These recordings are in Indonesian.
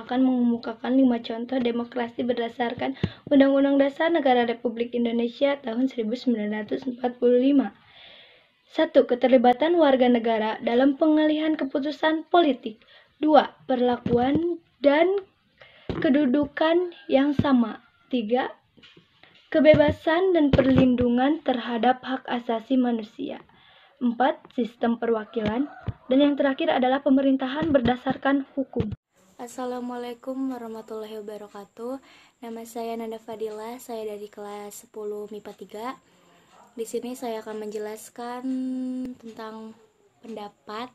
akan mengemukakan 5 contoh demokrasi berdasarkan Undang-Undang Dasar Negara Republik Indonesia tahun 1945. 1. Keterlibatan warga negara dalam pengalihan keputusan politik. 2. Perlakuan dan kedudukan yang sama. 3. Kebebasan dan perlindungan terhadap hak asasi manusia. 4. Sistem perwakilan. Dan yang terakhir adalah pemerintahan berdasarkan hukum. Assalamualaikum warahmatullahi wabarakatuh. Nama saya Nanda Fadila, saya dari kelas 10 MIPA 3. Di sini saya akan menjelaskan tentang pendapat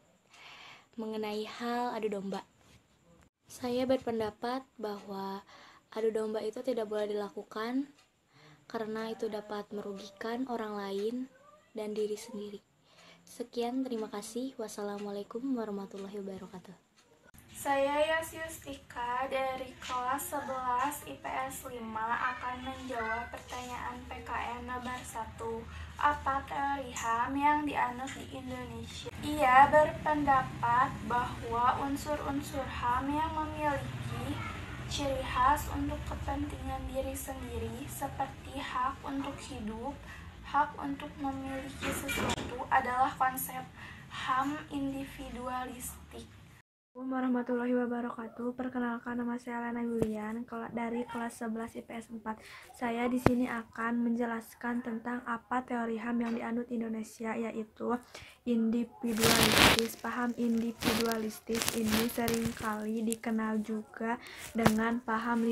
mengenai hal adu domba. Saya berpendapat bahwa adu domba itu tidak boleh dilakukan karena itu dapat merugikan orang lain dan diri sendiri. Sekian, terima kasih. Wassalamualaikum warahmatullahi wabarakatuh. Saya Yasyustika dari kelas 11 IPS 5 akan menjawab pertanyaan PKN nomor 1. Apa teori HAM yang dianut di Indonesia? Ia berpendapat bahwa unsur-unsur HAM yang memiliki ciri khas untuk kepentingan diri sendiri seperti hak untuk hidup, hak untuk memiliki sesuatu adalah konsep HAM individualistik. Assalamualaikum warahmatullahi wabarakatuh. Perkenalkan, nama saya Lena Yulian dari kelas 11 IPS 4. Saya di sini akan menjelaskan tentang apa teori HAM yang dianut Indonesia, yaitu individualistis. Paham individualistis ini seringkali dikenal juga dengan paham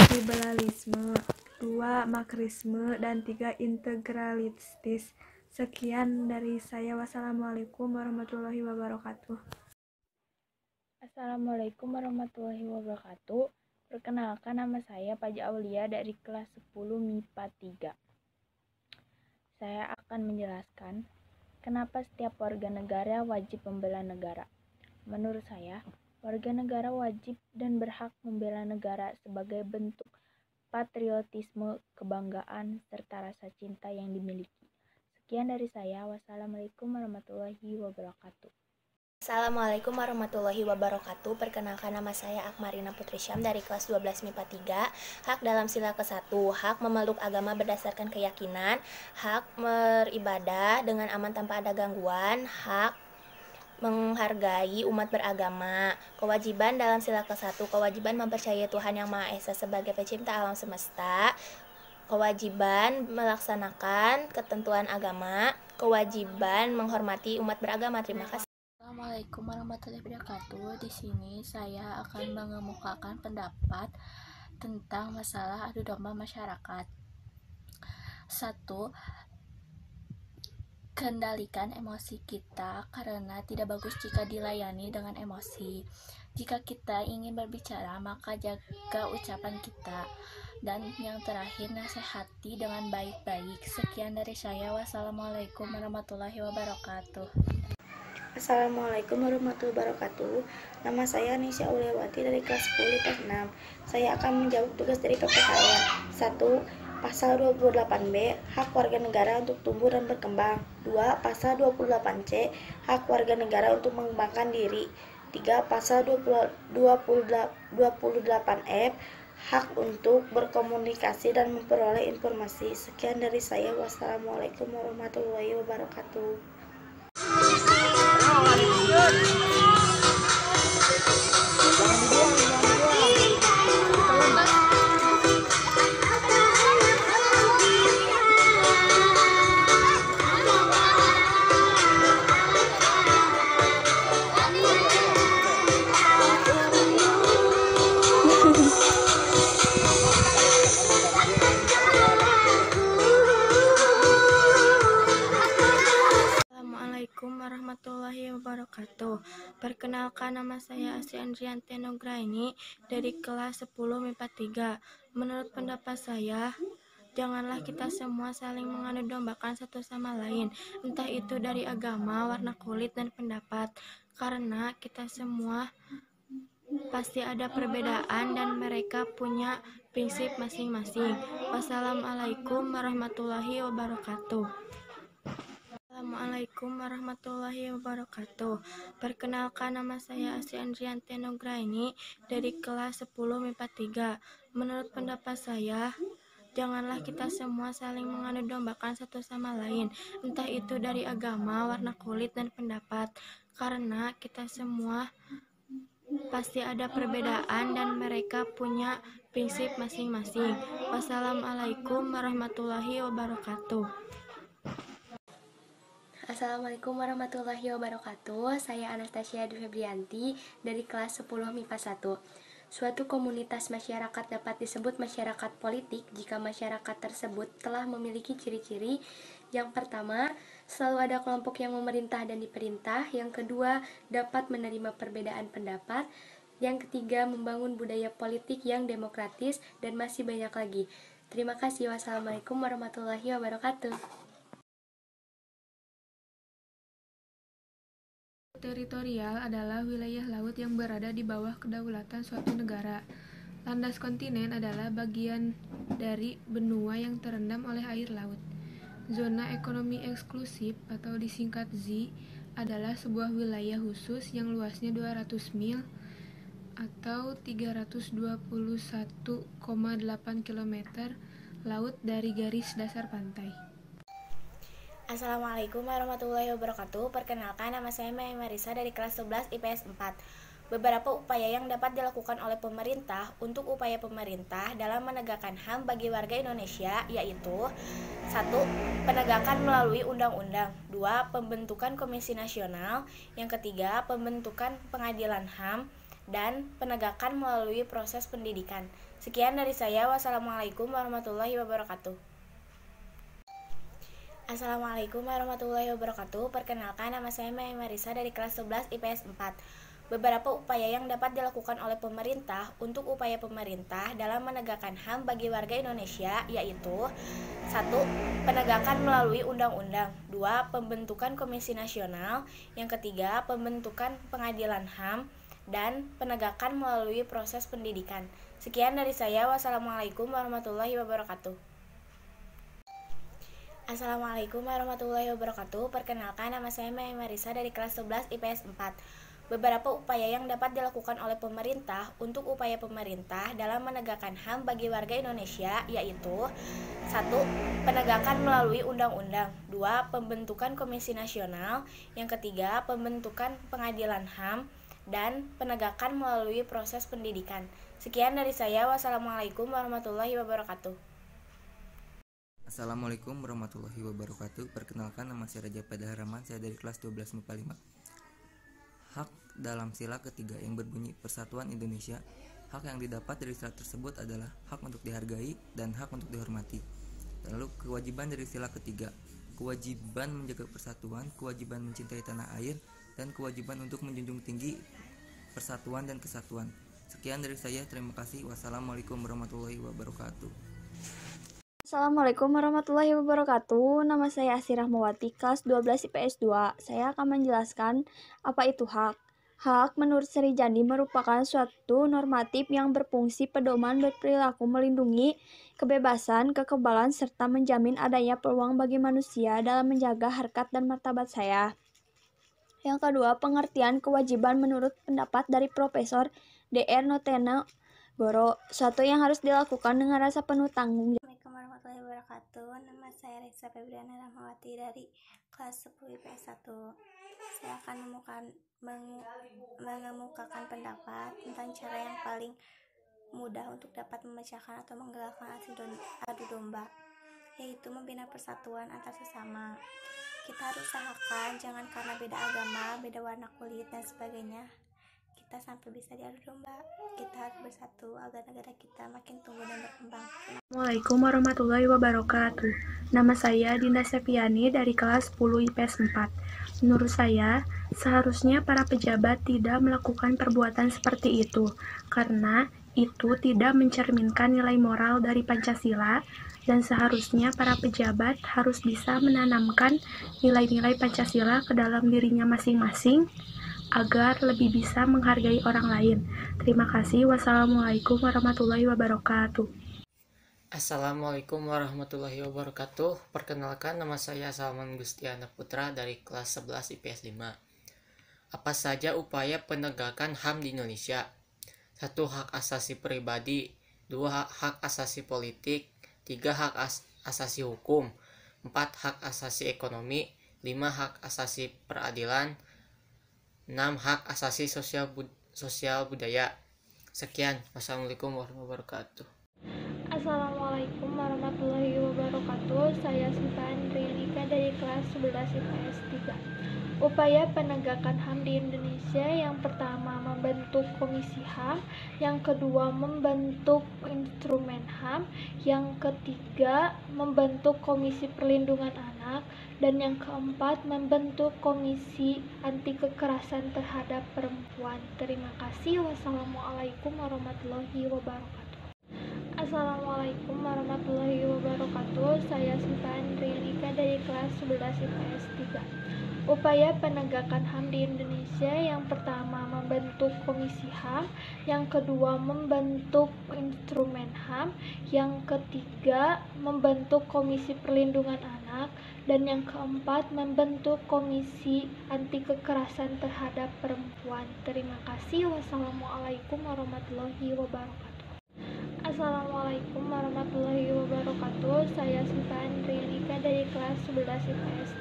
liberalisme, 2. Makrisme, dan 3. integralistis. Sekian dari saya. Wassalamualaikum warahmatullahi wabarakatuh. Assalamualaikum warahmatullahi wabarakatuh. Perkenalkan, nama saya Paja Aulia dari kelas 10 MIPA 3. Saya akan menjelaskan kenapa setiap warga negara wajib membela negara. Menurut saya, warga negara wajib dan berhak membela negara sebagai bentuk patriotisme, kebanggaan, serta rasa cinta yang dimiliki. Sekian dari saya. Wassalamualaikum warahmatullahi wabarakatuh. Assalamualaikum warahmatullahi wabarakatuh. Perkenalkan, nama saya Akmarina Putri Syam dari kelas 12 MIPA 3. Hak dalam sila ke-1, hak memeluk agama berdasarkan keyakinan, hak beribadah dengan aman tanpa ada gangguan, hak menghargai umat beragama. Kewajiban dalam sila ke-1, kewajiban mempercayai Tuhan Yang Maha Esa sebagai pencipta alam semesta, kewajiban melaksanakan ketentuan agama, kewajiban menghormati umat beragama. Terima kasih. Assalamualaikum warahmatullahi wabarakatuh. Di sini saya akan mengemukakan pendapat tentang masalah adu domba masyarakat. 1. Kendalikan emosi kita karena tidak bagus jika dilayani dengan emosi. Jika kita ingin berbicara, maka jaga ucapan kita. Dan yang terakhir, nasihati dengan baik-baik. Sekian dari saya. Wassalamualaikum warahmatullahi wabarakatuh. Assalamualaikum warahmatullahi wabarakatuh. Nama saya Nisha Uliawati dari kelas 10 IPS 6. Saya akan menjawab tugas dari PP saya. 1. Pasal 28B, hak warga negara untuk tumbuh dan berkembang. 2. Pasal 28C, hak warga negara untuk mengembangkan diri. 3. Pasal 28F, hak untuk berkomunikasi dan memperoleh informasi. Sekian dari saya. Wassalamualaikum warahmatullahi wabarakatuh. Assalamualaikum warahmatullahi wabarakatuh. Perkenalkan, nama saya Asri Andrianti Nugraini dari kelas 10 MIPA 3. Menurut pendapat saya, janganlah kita semua saling mengadu dombakan satu sama lain, entah itu dari agama, warna kulit, dan pendapat, karena kita semua pasti ada perbedaan dan mereka punya prinsip masing-masing. Wassalamualaikum warahmatullahi wabarakatuh. Assalamualaikum warahmatullahi wabarakatuh. Perkenalkan, nama saya Asri Andrianti Nugraini dari kelas 10 MIPA 3. Menurut pendapat saya, janganlah kita semua saling mengadu dombakan satu sama lain, entah itu dari agama, warna kulit, dan pendapat. Karena kita semua pasti ada perbedaan dan mereka punya prinsip masing-masing. Wassalamualaikum warahmatullahi wabarakatuh. Assalamualaikum warahmatullahi wabarakatuh. Saya Anastasia Dwi Febrianti dari kelas 10 MIPA 1. Suatu komunitas masyarakat dapat disebut masyarakat politik jika masyarakat tersebut telah memiliki ciri-ciri. Yang pertama, selalu ada kelompok yang memerintah dan diperintah. Yang kedua, dapat menerima perbedaan pendapat. Yang ketiga, membangun budaya politik yang demokratis, dan masih banyak lagi. Terima kasih. Wassalamualaikum warahmatullahi wabarakatuh. Teritorial adalah wilayah laut yang berada di bawah kedaulatan suatu negara. Landas kontinen adalah bagian dari benua yang terendam oleh air laut. Zona ekonomi eksklusif atau disingkat ZEE adalah sebuah wilayah khusus yang luasnya 200 mil atau 321,8 km laut dari garis dasar pantai. Assalamualaikum warahmatullahi wabarakatuh. Perkenalkan, nama saya Maya Marisa dari kelas 11 IPS 4. Beberapa upaya yang dapat dilakukan oleh pemerintah untuk upaya pemerintah dalam menegakkan HAM bagi warga Indonesia yaitu 1. Penegakan melalui undang-undang. 2. Pembentukan Komisi Nasional. Yang ketiga, pembentukan pengadilan HAM. Dan penegakan melalui proses pendidikan. Sekian dari saya. Wassalamualaikum warahmatullahi wabarakatuh. Assalamualaikum warahmatullahi wabarakatuh. Perkenalkan, nama saya Maya Marisa dari kelas 11 IPS 4. Beberapa upaya yang dapat dilakukan oleh pemerintah untuk upaya pemerintah dalam menegakkan HAM bagi warga Indonesia yaitu 1. Penegakan melalui undang-undang. 2. Pembentukan Komisi Nasional. Yang ketiga, pembentukan pengadilan HAM. Dan penegakan melalui proses pendidikan. Sekian dari saya. Wassalamualaikum warahmatullahi wabarakatuh. Assalamualaikum warahmatullahi wabarakatuh. Perkenalkan, nama saya Maya Marisa dari kelas 11 IPS 4. Beberapa upaya yang dapat dilakukan oleh pemerintah untuk upaya pemerintah dalam menegakkan HAM bagi warga Indonesia yaitu 1. Penegakan melalui undang-undang. 2. Pembentukan Komisi Nasional. Yang ketiga, pembentukan pengadilan HAM. Dan penegakan melalui proses pendidikan. Sekian dari saya. Wassalamualaikum warahmatullahi wabarakatuh. Assalamualaikum warahmatullahi wabarakatuh. Perkenalkan, nama saya Raja Pada Haraman, saya dari kelas 12 MIPA 5. Hak dalam sila ketiga yang berbunyi Persatuan Indonesia. Hak yang didapat dari sila tersebut adalah hak untuk dihargai dan hak untuk dihormati. Lalu kewajiban dari sila ketiga, kewajiban menjaga persatuan, kewajiban mencintai tanah air, dan kewajiban untuk menjunjung tinggi persatuan dan kesatuan. Sekian dari saya, terima kasih. Wassalamualaikum warahmatullahi wabarakatuh. Assalamualaikum warahmatullahi wabarakatuh. Nama saya Asy Rahmawati, kelas 12 IPS 2. Saya akan menjelaskan apa itu hak. Hak menurut Sri Jandi merupakan suatu normatif yang berfungsi pedoman berperilaku, melindungi kebebasan, kekebalan, serta menjamin adanya peluang bagi manusia dalam menjaga harkat dan martabat saya. Yang kedua, pengertian kewajiban menurut pendapat dari Profesor Dr. Notena Goro, suatu yang harus dilakukan dengan rasa penuh tanggung jawab. Assalamualaikum warahmatullahi wabarakatuh. Nama saya Reza Febriana Rahmawati dari kelas 10 IPS 1. Saya akan mengemukakan pendapat tentang cara yang paling mudah untuk dapat memecahkan atau menggerakkan adu domba, yaitu membina persatuan antar sesama. Kita harus usahakan jangan karena beda agama, beda warna kulit, dan sebagainya kita sampai bisa diadu domba. Kita harus bersatu agar negara kita makin tumbuh dan berkembang. Assalamualaikum warahmatullahi wabarakatuh. Nama saya Dinda Sepiani dari kelas 10 IPS 4. Menurut saya, seharusnya para pejabat tidak melakukan perbuatan seperti itu, karena itu tidak mencerminkan nilai moral dari Pancasila, dan seharusnya para pejabat harus bisa menanamkan nilai-nilai Pancasila ke dalam dirinya masing-masing, agar lebih bisa menghargai orang lain. Terima kasih. Wassalamualaikum warahmatullahi wabarakatuh. Assalamualaikum warahmatullahi wabarakatuh. Perkenalkan, nama saya Salman Gustiana Putra dari kelas 11 IPS 5. Apa saja upaya penegakan HAM di Indonesia? 1. Hak asasi pribadi. 2. Hak asasi politik. 3. Hak asasi hukum. 4. Hak asasi ekonomi. 5. Hak asasi peradilan. 6. Hak asasi sosial budaya. Sekian. Wassalamualaikum warahmatullahi wabarakatuh. Assalamualaikum warahmatullahi wabarakatuh. Saya Siva Andrilika dari kelas 11 IPS 3. Upaya penegakan HAM di Indonesia: yang pertama, membentuk Komisi HAM; yang kedua, membentuk instrumen HAM; yang ketiga, membentuk Komisi Perlindungan Anak; dan yang keempat, membentuk Komisi Anti Kekerasan Terhadap Perempuan. Terima kasih. Wassalamualaikum warahmatullahi wabarakatuh. Assalamualaikum warahmatullahi wabarakatuh. Saya Siva Andrilika dari kelas 11 IPS 3. Upaya penegakan HAM di Indonesia: yang pertama, membentuk Komisi HAM; yang kedua, membentuk instrumen HAM; yang ketiga, membentuk Komisi Perlindungan Anak; dan yang keempat, membentuk Komisi Anti Kekerasan Terhadap Perempuan. Terima kasih. Wassalamualaikum warahmatullahi wabarakatuh. Assalamualaikum warahmatullahi wabarakatuh. Saya Siva Andrilika dari kelas 11 IPS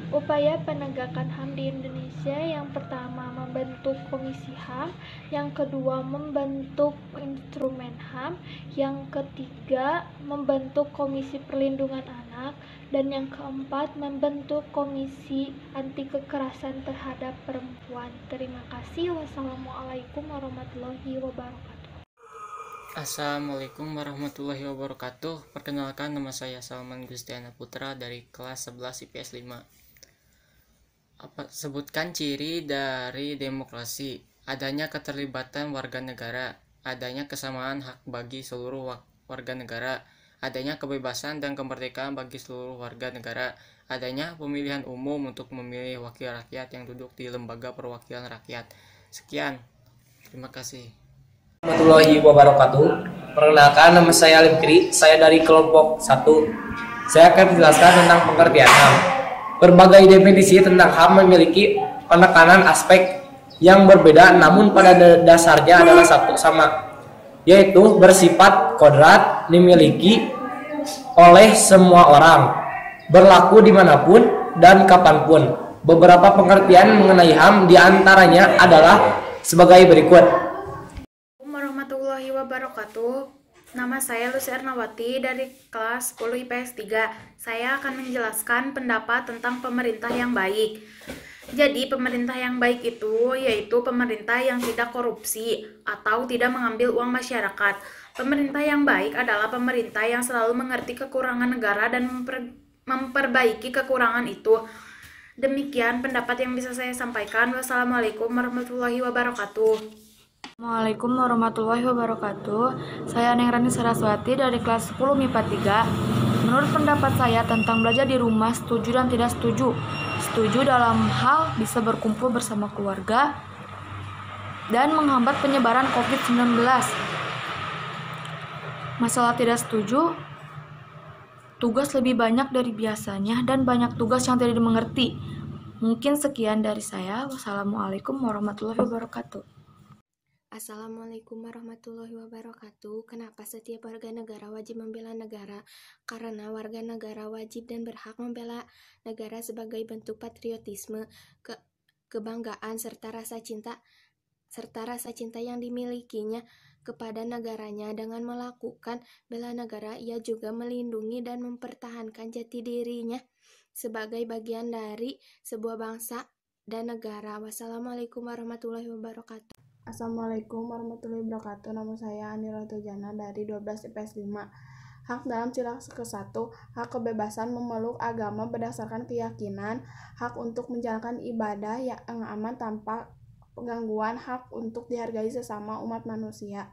3. Upaya penegakan HAM di Indonesia: yang pertama, membentuk Komisi HAM; yang kedua, membentuk instrumen HAM; yang ketiga, membentuk Komisi Perlindungan Anak; dan yang keempat, membentuk Komisi Anti Kekerasan Terhadap Perempuan. Terima kasih. Wassalamualaikum warahmatullahi wabarakatuh. Assalamualaikum warahmatullahi wabarakatuh. Perkenalkan, nama saya Salman Gustiana Putra dari kelas 11 IPS 5. Sebutkan ciri dari demokrasi: adanya keterlibatan warga negara, adanya kesamaan hak bagi seluruh warga negara, adanya kebebasan dan kemerdekaan bagi seluruh warga negara, adanya pemilihan umum untuk memilih wakil rakyat yang duduk di lembaga perwakilan rakyat. Sekian. Terima kasih. Warahmatullahi wabarakatuh. Perkenalkan, nama saya Alim Kri, saya dari kelompok 1. Saya akan menjelaskan tentang pengertian HAM. Berbagai definisi tentang HAM memiliki penekanan aspek yang berbeda, namun pada dasarnya adalah satu sama, yaitu bersifat kodrat, dimiliki oleh semua orang, berlaku dimanapun dan kapanpun. Beberapa pengertian mengenai HAM diantaranya adalah sebagai berikut. Warahmatullahi wabarakatuh. Nama saya Lucy Ernawati dari kelas 10 IPS 3. Saya akan menjelaskan pendapat tentang pemerintah yang baik. Jadi, pemerintah yang baik itu yaitu pemerintah yang tidak korupsi atau tidak mengambil uang masyarakat. Pemerintah yang baik adalah pemerintah yang selalu mengerti kekurangan negara dan memperbaiki kekurangan itu. Demikian pendapat yang bisa saya sampaikan. Wassalamualaikum warahmatullahi wabarakatuh. Assalamualaikum warahmatullahi wabarakatuh. Saya Nengrani Saraswati dari kelas 10 MIPA 3. Menurut pendapat saya tentang belajar di rumah, setuju dan tidak setuju. Setuju dalam hal bisa berkumpul bersama keluarga dan menghambat penyebaran COVID-19. Masalah tidak setuju, tugas lebih banyak dari biasanya dan banyak tugas yang tidak dimengerti. Mungkin sekian dari saya. Wassalamualaikum warahmatullahi wabarakatuh. Assalamualaikum warahmatullahi wabarakatuh. Kenapa setiap warga negara wajib membela negara? Karena warga negara wajib dan berhak membela negara sebagai bentuk patriotisme, kebanggaan serta rasa cinta yang dimilikinya kepada negaranya. Dengan melakukan bela negara, ia juga melindungi dan mempertahankan jati dirinya sebagai bagian dari sebuah bangsa dan negara. Wassalamualaikum warahmatullahi wabarakatuh. Assalamualaikum warahmatullahi wabarakatuh. Nama saya Anira Tujana dari 12 IPS 5. Hak dalam sila ke-1, hak kebebasan memeluk agama berdasarkan keyakinan, hak untuk menjalankan ibadah yang aman tanpa penggangguan, hak untuk dihargai sesama umat manusia.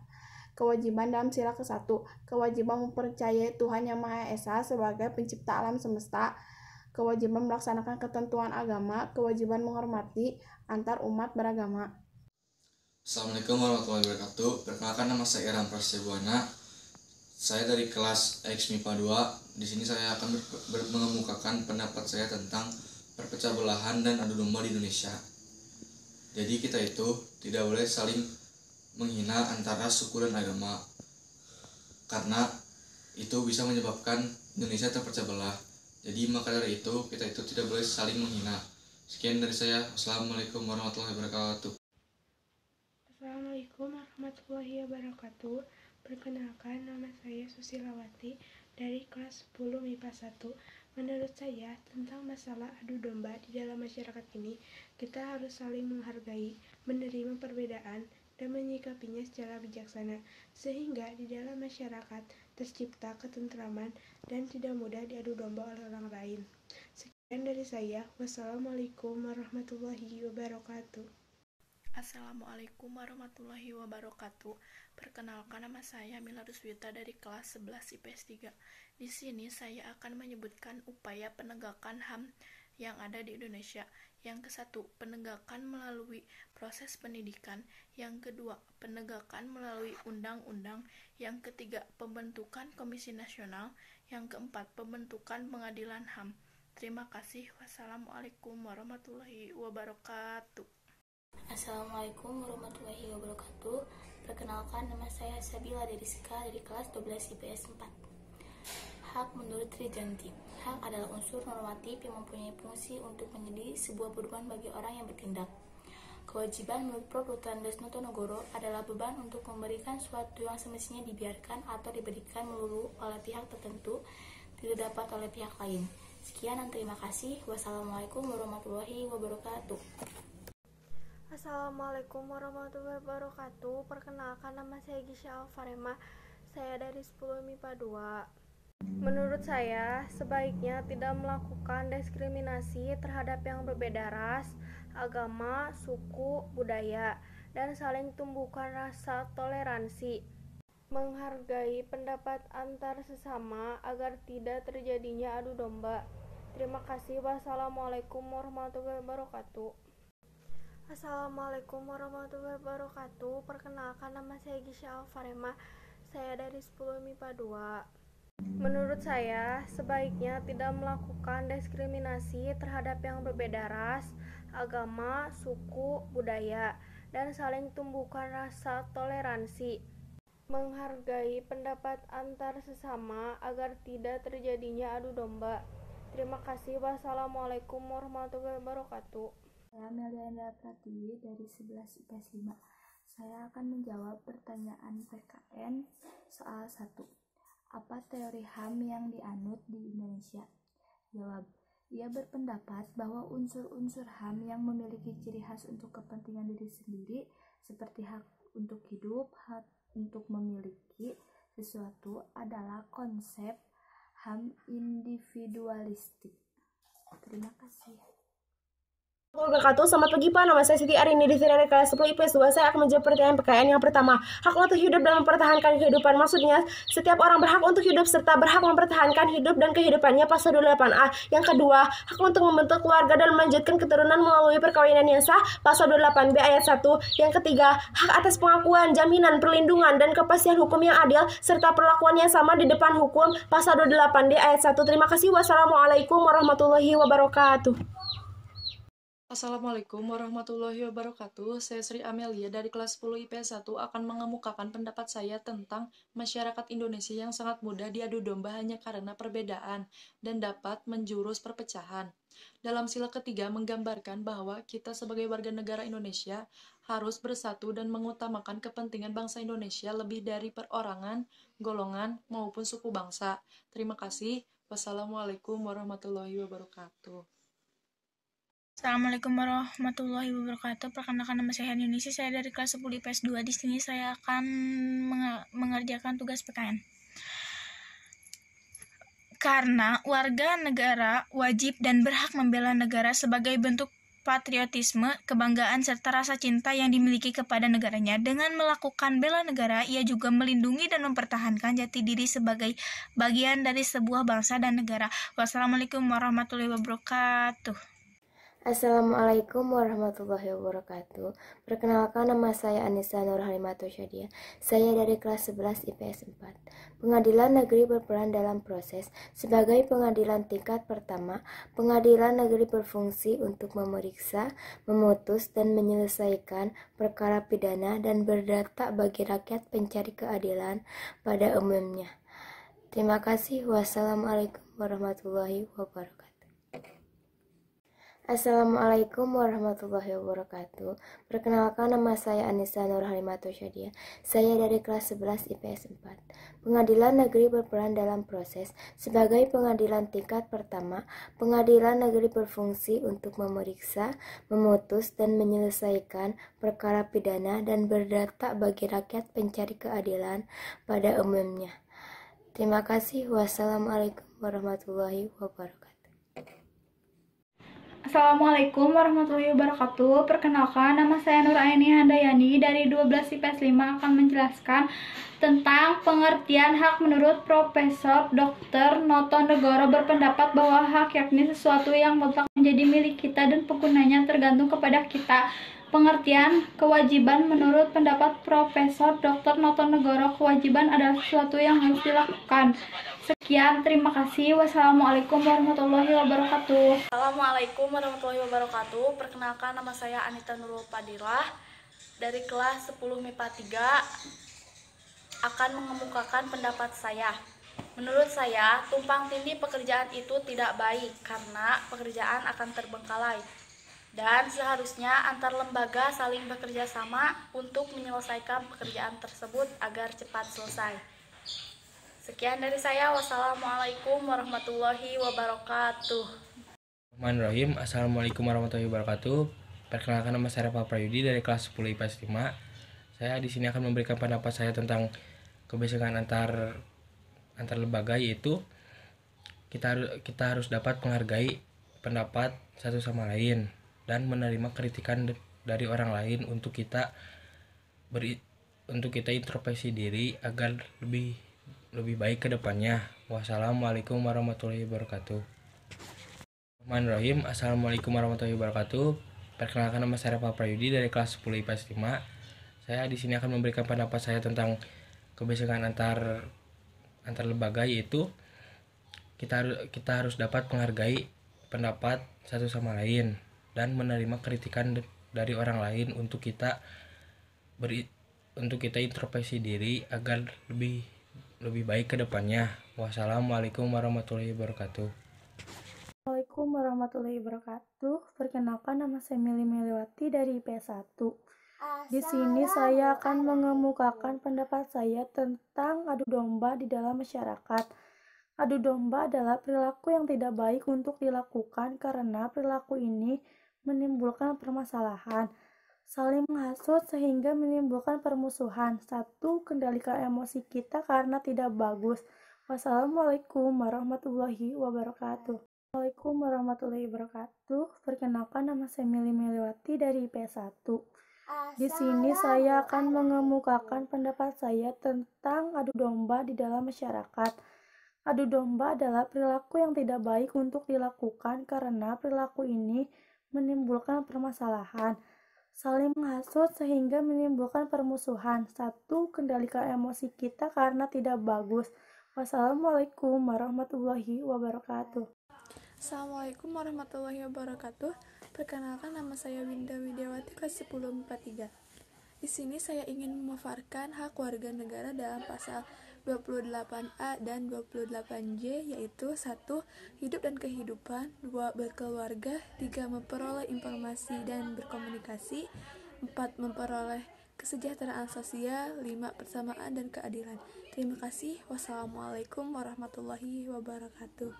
Kewajiban dalam sila ke-1, kewajiban mempercayai Tuhan Yang Maha Esa sebagai pencipta alam semesta, kewajiban melaksanakan ketentuan agama, kewajiban menghormati antar umat beragama. Assalamualaikum warahmatullahi wabarakatuh. Perkenalkan, nama saya Iram Prasetya Buwana. Saya dari kelas X MIPA 2. Di sini saya akan mengemukakan pendapat saya tentang perpecah belahan dan adu domba di Indonesia. Jadi kita itu tidak boleh saling menghina antara suku dan agama, karena itu bisa menyebabkan Indonesia terpecah belah. Jadi maka dari itu kita itu tidak boleh saling menghina. Sekian dari saya. Wassalamualaikum warahmatullahi wabarakatuh. Assalamualaikum warahmatullahi wabarakatuh. Perkenalkan, nama saya Susilawati dari kelas 10 MIPA 1. Menurut saya, tentang masalah adu domba di dalam masyarakat ini, kita harus saling menghargai, menerima perbedaan, dan menyikapinya secara bijaksana, sehingga di dalam masyarakat tercipta ketentraman dan tidak mudah diadu domba oleh orang lain. Sekian dari saya. Wassalamualaikum warahmatullahi wabarakatuh. Assalamualaikum warahmatullahi wabarakatuh. Perkenalkan, nama saya Mila Ruswita dari kelas 11 IPS 3. Di sini saya akan menyebutkan upaya penegakan HAM yang ada di Indonesia. Yang ke-1, penegakan melalui proses pendidikan. Yang kedua, penegakan melalui undang-undang. Yang ketiga, pembentukan Komisi Nasional. Yang keempat, pembentukan pengadilan HAM. Terima kasih. Wassalamualaikum warahmatullahi wabarakatuh. Assalamualaikum warahmatullahi wabarakatuh. Perkenalkan, nama saya Sabila Deriska dari kelas 12 IPS 4. Hak menurut Trijanti. Hak adalah unsur normatif yang mempunyai fungsi untuk menjadi sebuah beban bagi orang yang bertindak. Kewajiban menurut Prof. Dr. Andes Notonegoro adalah beban untuk memberikan sesuatu yang semestinya dibiarkan atau diberikan melulu oleh pihak tertentu, tidak dapat oleh pihak lain. Sekian dan terima kasih. Wassalamualaikum warahmatullahi wabarakatuh. Assalamualaikum warahmatullahi wabarakatuh. Perkenalkan, nama saya Gisha Alfarema. Saya dari 10 MIPA 2. Menurut saya, sebaiknya tidak melakukan diskriminasi terhadap yang berbeda ras, agama, suku, budaya, dan saling tumbuhkan rasa toleransi. Menghargai pendapat antar sesama agar tidak terjadinya adu domba. Terima kasih. Wassalamualaikum warahmatullahi wabarakatuh. Assalamualaikum warahmatullahi wabarakatuh. Perkenalkan, nama saya Gisha Alfarema. Saya dari 10 MIPA 2. Menurut saya, sebaiknya tidak melakukan diskriminasi terhadap yang berbeda ras, agama, suku, budaya, dan saling tumbuhkan rasa toleransi. Menghargai pendapat antar sesama agar tidak terjadinya adu domba. Terima kasih. Wassalamualaikum warahmatullahi wabarakatuh. Saya Meliana Pratiwi dari 11 IPS 5. Saya akan menjawab pertanyaan PKN soal 1. Apa teori HAM yang dianut di Indonesia? Jawab. Ia berpendapat bahwa unsur-unsur HAM yang memiliki ciri khas untuk kepentingan diri sendiri, seperti hak untuk hidup, hak untuk memiliki sesuatu, adalah konsep HAM individualistik. Terima kasih. Selamat pagi Pak, nama saya Siti Arini dari kelas 10 IPS 2. Saya akan menjawab pertanyaan PKN yang pertama. Hak untuk hidup dan mempertahankan kehidupan. Maksudnya, setiap orang berhak untuk hidup serta berhak mempertahankan hidup dan kehidupannya, pasal 28A. Yang kedua, hak untuk membentuk keluarga dan melanjutkan keturunan melalui perkawinan yang sah, pasal 28B ayat 1. Yang ketiga, hak atas pengakuan, jaminan, perlindungan, dan kepastian hukum yang adil serta perlakuan yang sama di depan hukum, pasal 28D ayat 1. Terima kasih. Wassalamualaikum warahmatullahi wabarakatuh. Assalamualaikum warahmatullahi wabarakatuh. Saya Sri Amelia dari kelas 10 IPS 1 akan mengemukakan pendapat saya tentang masyarakat Indonesia yang sangat mudah diadu domba hanya karena perbedaan dan dapat menjurus perpecahan. Dalam sila ketiga menggambarkan bahwa kita sebagai warga negara Indonesia harus bersatu dan mengutamakan kepentingan bangsa Indonesia lebih dari perorangan, golongan, maupun suku bangsa. Terima kasih. Wassalamualaikum warahmatullahi wabarakatuh. Assalamualaikum warahmatullahi wabarakatuh. Perkenalkan, nama saya Indonesia. Saya dari kelas 10 IPS 2. Di sini saya akan mengerjakan tugas PKN. Karena warga negara wajib dan berhak membela negara sebagai bentuk patriotisme, kebanggaan, serta rasa cinta yang dimiliki kepada negaranya. Dengan melakukan bela negara, ia juga melindungi dan mempertahankan jati diri sebagai bagian dari sebuah bangsa dan negara. Wassalamualaikum warahmatullahi wabarakatuh. Assalamualaikum warahmatullahi wabarakatuh. Perkenalkan, nama saya Anissa Nur Halimatul Syadia. Saya dari kelas 11 IPS 4. Pengadilan negeri berperan dalam proses. Sebagai pengadilan tingkat pertama, pengadilan negeri berfungsi untuk memeriksa, memutus, dan menyelesaikan perkara pidana dan berdata bagi rakyat pencari keadilan pada umumnya. Terima kasih. Wassalamualaikum warahmatullahi wabarakatuh. Assalamualaikum warahmatullahi wabarakatuh. Perkenalkan, nama saya Anissa Nur Halimatul Syadia. Saya dari kelas 11 IPS 4. Pengadilan negeri berperan dalam proses. Sebagai pengadilan tingkat pertama, pengadilan negeri berfungsi untuk memeriksa, memutus, dan menyelesaikan perkara pidana dan berdata bagi rakyat pencari keadilan pada umumnya. Terima kasih. Wassalamualaikum warahmatullahi wabarakatuh. Assalamualaikum warahmatullahi wabarakatuh. Perkenalkan, nama saya Nur Aini Handayani dari 12 IPS 5 akan menjelaskan tentang pengertian hak menurut Profesor Dr. Noto Negoro berpendapat bahwa hak yakni sesuatu yang mutlak menjadi milik kita dan penggunanya tergantung kepada kita. Pengertian kewajiban menurut pendapat Profesor Dr. Noto Negoro, kewajiban adalah sesuatu yang harus dilakukan. Sekian, terima kasih. Wassalamualaikum warahmatullahi wabarakatuh. Assalamualaikum warahmatullahi wabarakatuh. Perkenalkan, nama saya Anita Nurul Fadilah dari kelas 10 MIPA 3 akan mengemukakan pendapat saya. Menurut saya, tumpang tindih pekerjaan itu tidak baik karena pekerjaan akan terbengkalai. Dan seharusnya antar lembaga saling bekerja sama untuk menyelesaikan pekerjaan tersebut agar cepat selesai. Sekian dari saya. Wassalamualaikum warahmatullahi wabarakatuh. Bismillahirrahmanirrahim. Assalamualaikum warahmatullahi wabarakatuh. Perkenalkan, nama saya Rafa Prayudi dari kelas 10 IPS 5. Saya di sini akan memberikan pendapat saya tentang kebiasaan antar lembaga, yaitu kita harus dapat menghargai pendapat satu sama lain dan menerima kritikan dari orang lain untuk kita introspeksi diri agar lebih baik ke depannya. Wassalamualaikum warahmatullahi wabarakatuh. Bismillahirrahmanirrahim. Assalamualaikum warahmatullahi wabarakatuh. Perkenalkan, nama saya Rafa Prayudi dari kelas 10 IPS 5. Saya di sini akan memberikan pendapat saya tentang kebiasaan antar lembaga, yaitu kita harus dapat menghargai pendapat satu sama lain dan menerima kritikan dari orang lain untuk kita introspeksi diri agar lebih baik ke depannya. Wassalamualaikum warahmatullahi wabarakatuh. Assalamualaikum warahmatullahi wabarakatuh. Perkenalkan, nama saya Mili Meliwati dari IPS 1. Di sini saya akan mengemukakan pendapat saya tentang adu domba di dalam masyarakat. Adu domba adalah perilaku yang tidak baik untuk dilakukan karena perilaku ini menimbulkan permasalahan, saling menghasut sehingga menimbulkan permusuhan. 1. Kendalikan emosi kita karena tidak bagus. Wassalamualaikum warahmatullahi wabarakatuh. Assalamualaikum warahmatullahi wabarakatuh. Perkenalkan, nama saya Mili Meliwati dari IPS 1. Di sini saya akan mengemukakan pendapat saya tentang adu domba di dalam masyarakat. Adu domba adalah perilaku yang tidak baik untuk dilakukan karena perilaku ini menimbulkan permasalahan, saling menghasut sehingga menimbulkan permusuhan. 1. Kendalikan emosi kita karena tidak bagus. Wassalamualaikum warahmatullahi wabarakatuh. Assalamualaikum warahmatullahi wabarakatuh. Perkenalkan, nama saya Winda Widiawati, kelas 10 MIPA 3. Di sini saya ingin memaparkan hak warga negara dalam pasal 28A dan 28J, yaitu 1. Hidup dan kehidupan, 2. Berkeluarga, 3. Memperoleh informasi dan berkomunikasi, 4. Memperoleh kesejahteraan sosial, 5. Persamaan dan keadilan. Terima kasih. Wassalamualaikum warahmatullahi wabarakatuh.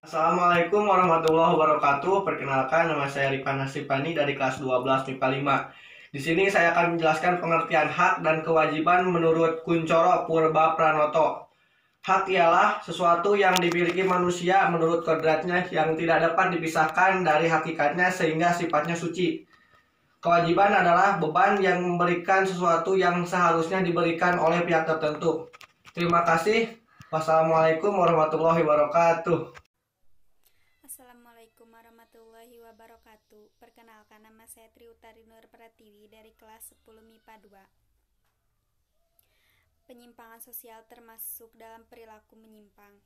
Assalamualaikum warahmatullahi wabarakatuh. Perkenalkan, nama saya Rifan Nasipani dari kelas 12 MIPA 5. Di sini saya akan menjelaskan pengertian hak dan kewajiban menurut Kuncoro Purba Pranoto. Hak ialah sesuatu yang dimiliki manusia menurut kodratnya yang tidak dapat dipisahkan dari hakikatnya sehingga sifatnya suci. Kewajiban adalah beban yang memberikan sesuatu yang seharusnya diberikan oleh pihak tertentu. Terima kasih. Wassalamualaikum warahmatullahi wabarakatuh. Assalamualaikum warahmatullahi wabarakatuh. saya Triutari Nur Pratiwi dari kelas 10 MIPA 2. Penyimpangan sosial termasuk dalam perilaku menyimpang.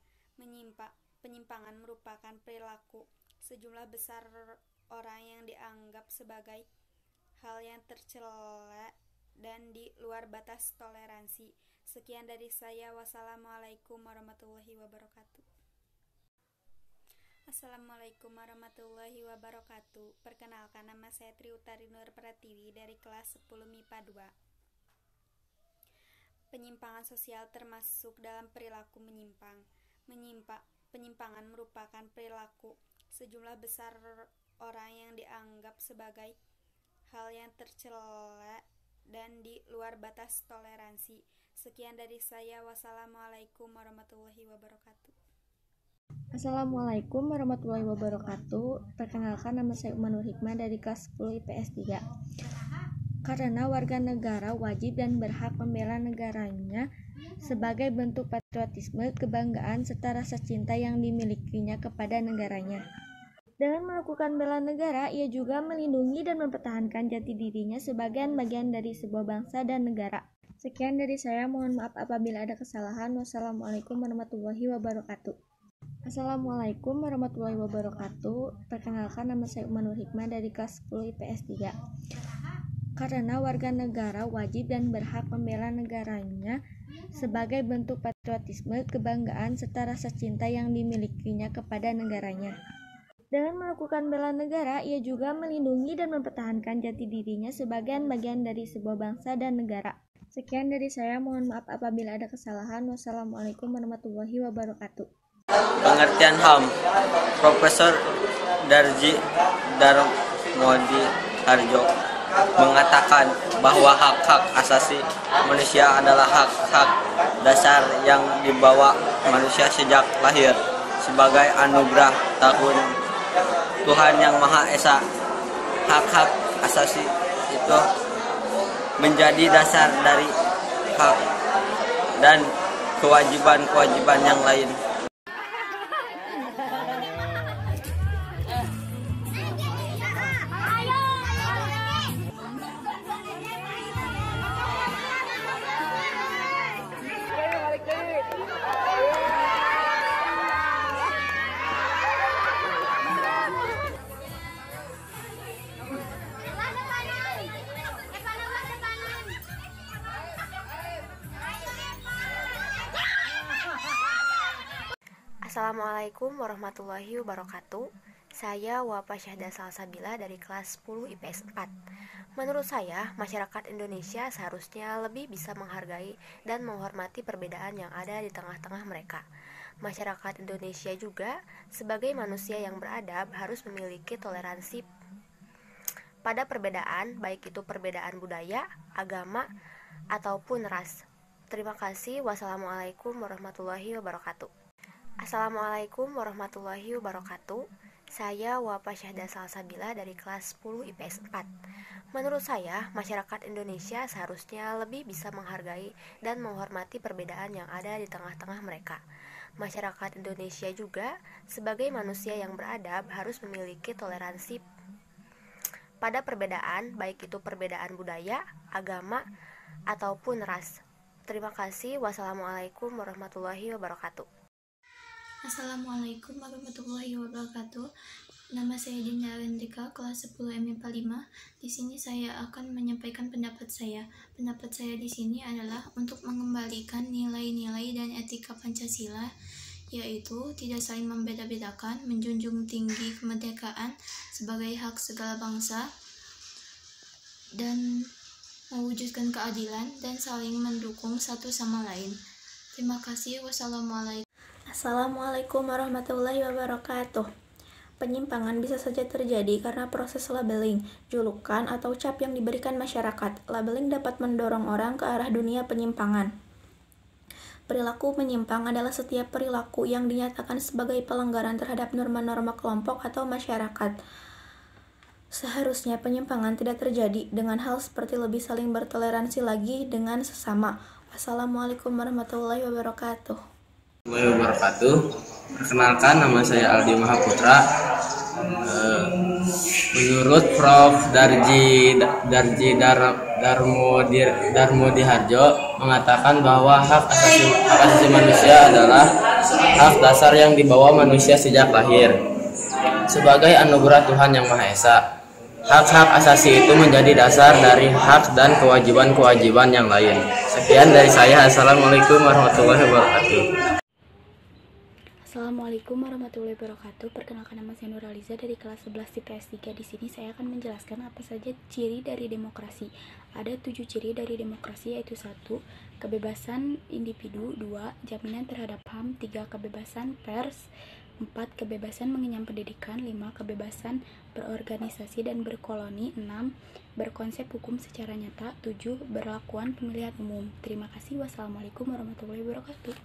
Penyimpangan merupakan perilaku sejumlah besar orang yang dianggap sebagai hal yang tercela dan di luar batas toleransi. Sekian dari saya. Wassalamualaikum warahmatullahi wabarakatuh. Assalamualaikum warahmatullahi wabarakatuh. Perkenalkan, nama saya Triutari Nur Pratiwi dari kelas 10 MIPA 2. Penyimpangan sosial termasuk dalam perilaku menyimpang. Penyimpangan merupakan perilaku sejumlah besar orang yang dianggap sebagai hal yang tercela dan di luar batas toleransi. Sekian dari saya. Wassalamualaikum warahmatullahi wabarakatuh. Assalamualaikum warahmatullahi wabarakatuh. Perkenalkan, nama saya Umanur Hikmah dari kelas 10 IPS 3. Karena warga negara wajib dan berhak membela negaranya sebagai bentuk patriotisme, kebanggaan, serta rasa cinta yang dimilikinya kepada negaranya. Dengan melakukan bela negara, ia juga melindungi dan mempertahankan jati dirinya sebagai bagian dari sebuah bangsa dan negara. Sekian dari saya, mohon maaf apabila ada kesalahan. Wassalamualaikum warahmatullahi wabarakatuh. Assalamualaikum warahmatullahi wabarakatuh. Perkenalkan, nama saya Umanur Hikmah dari kelas 10 IPS 3. Karena warga negara wajib dan berhak membela negaranya sebagai bentuk patriotisme, kebanggaan, serta rasa cinta yang dimilikinya kepada negaranya. Dengan melakukan bela negara, ia juga melindungi dan mempertahankan jati dirinya sebagai bagian dari sebuah bangsa dan negara. Sekian dari saya, mohon maaf apabila ada kesalahan. Wassalamualaikum warahmatullahi wabarakatuh. Pengertian HAM, Profesor Darji Darmodi Harjo mengatakan bahwa hak-hak asasi manusia adalah hak-hak dasar yang dibawa manusia sejak lahir sebagai anugerah Tuhan Yang Maha Esa. Hak-hak asasi itu menjadi dasar dari hak dan kewajiban-kewajiban yang lain. Assalamualaikum warahmatullahi wabarakatuh. Saya Wafa Syahda Salsabila dari kelas 10 IPS 4. Menurut saya, masyarakat Indonesia seharusnya lebih bisa menghargai dan menghormati perbedaan yang ada di tengah-tengah mereka. Masyarakat Indonesia juga, sebagai manusia yang beradab, harus memiliki toleransi pada perbedaan, baik itu perbedaan budaya, agama, ataupun ras. Terima kasih. Wassalamualaikum warahmatullahi wabarakatuh. Assalamualaikum warahmatullahi wabarakatuh. Saya Wafa Syahda Salsabila dari kelas 10 IPS 4. Menurut saya, masyarakat Indonesia seharusnya lebih bisa menghargai dan menghormati perbedaan yang ada di tengah-tengah mereka. Masyarakat Indonesia juga, sebagai manusia yang beradab, harus memiliki toleransi pada perbedaan, baik itu perbedaan budaya, agama, ataupun ras. Terima kasih. Wassalamualaikum warahmatullahi wabarakatuh. Assalamualaikum warahmatullahi wabarakatuh. Nama saya Dinda Arendika, kelas 10 MIPA 5. Di sini saya akan menyampaikan pendapat saya. Pendapat saya di sini adalah untuk mengembalikan nilai-nilai dan etika Pancasila, yaitu tidak saling membeda-bedakan, menjunjung tinggi kemerdekaan sebagai hak segala bangsa, dan mewujudkan keadilan dan saling mendukung satu sama lain. Terima kasih. Wassalamualaikum. Assalamualaikum warahmatullahi wabarakatuh. Penyimpangan bisa saja terjadi karena proses labeling, julukan, atau cap yang diberikan masyarakat. Labeling dapat mendorong orang ke arah dunia penyimpangan. Perilaku menyimpang adalah setiap perilaku yang dinyatakan sebagai pelanggaran terhadap norma-norma kelompok atau masyarakat. Seharusnya penyimpangan tidak terjadi dengan hal seperti lebih saling bertoleransi lagi dengan sesama. Wassalamualaikum warahmatullahi wabarakatuh. Wabarakatuh. Perkenalkan, nama saya Aldi Mahaputra. Menurut Prof. Darmodiharjo mengatakan bahwa hak asasi manusia adalah hak dasar yang dibawa manusia sejak lahir. Sebagai anugerah Tuhan Yang Maha Esa, hak-hak asasi itu menjadi dasar dari hak dan kewajiban-kewajiban yang lain. Sekian dari saya. Assalamualaikum warahmatullahi wabarakatuh. Assalamualaikum warahmatullahi wabarakatuh. Perkenalkan, nama saya Nuraliza dari kelas 11 IPS 3. Di sini saya akan menjelaskan apa saja ciri dari demokrasi. Ada 7 ciri dari demokrasi, yaitu 1. Kebebasan individu. 2. Jaminan terhadap HAM. 3. Kebebasan pers. 4. Kebebasan mengenyam pendidikan. 5. Kebebasan berorganisasi dan berkoloni. 6. Berkonsep hukum secara nyata. 7. Berlakuan pemilihan umum. Terima kasih. Wassalamualaikum warahmatullahi wabarakatuh.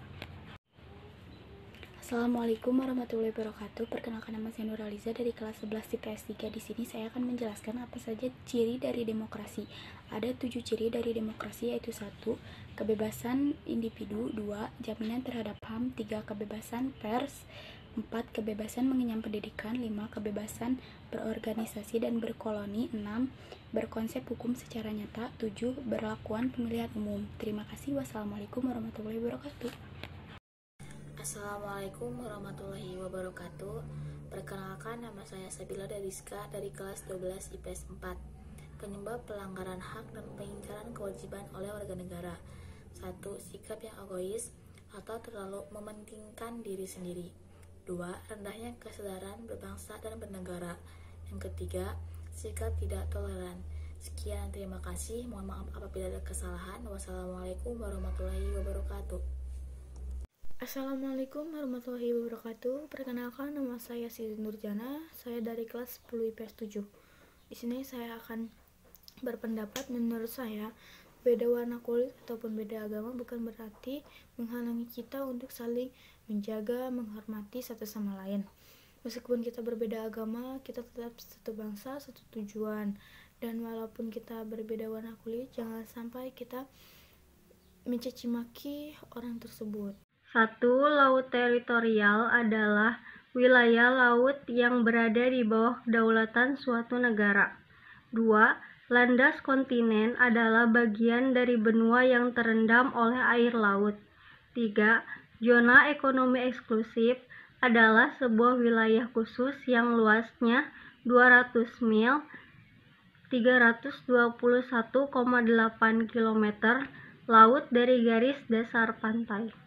Assalamualaikum warahmatullahi wabarakatuh. Perkenalkan, nama saya Nuraliza dari kelas 11 IPS 3. Di sini saya akan menjelaskan apa saja ciri dari demokrasi. Ada 7 ciri dari demokrasi, yaitu 1. Kebebasan individu. 2. Jaminan terhadap HAM. 3. Kebebasan pers. 4. Kebebasan mengenyam pendidikan. 5. Kebebasan berorganisasi dan berkoloni. 6. Berkonsep hukum secara nyata. 7. Berlakuan pemilihan umum. Terima kasih. Wassalamualaikum warahmatullahi wabarakatuh. Assalamualaikum warahmatullahi wabarakatuh. Perkenalkan, nama saya Sabila Dariska dari kelas 12 IPS 4. Penyebab pelanggaran hak dan pengingkaran kewajiban oleh warga negara. 1. Sikap yang egois atau terlalu mementingkan diri sendiri. 2. Rendahnya kesadaran berbangsa dan bernegara. Yang ketiga, sikap tidak toleran. Sekian, terima kasih. Mohon maaf apabila ada kesalahan. Wassalamualaikum warahmatullahi wabarakatuh. Assalamualaikum warahmatullahi wabarakatuh. Perkenalkan, nama saya Siti Nurjana. Saya dari kelas 10 IPS 7. Di sini saya akan berpendapat, menurut saya beda warna kulit ataupun beda agama bukan berarti menghalangi kita untuk saling menjaga, menghormati satu sama lain. Meskipun kita berbeda agama, kita tetap satu bangsa, satu tujuan. Dan walaupun kita berbeda warna kulit, jangan sampai kita mencaci maki orang tersebut. 1. Laut teritorial adalah wilayah laut yang berada di bawah kedaulatan suatu negara. 2. Landas kontinen adalah bagian dari benua yang terendam oleh air laut. 3. Zona ekonomi eksklusif adalah sebuah wilayah khusus yang luasnya 200 mil, 321,8 km laut dari garis dasar pantai.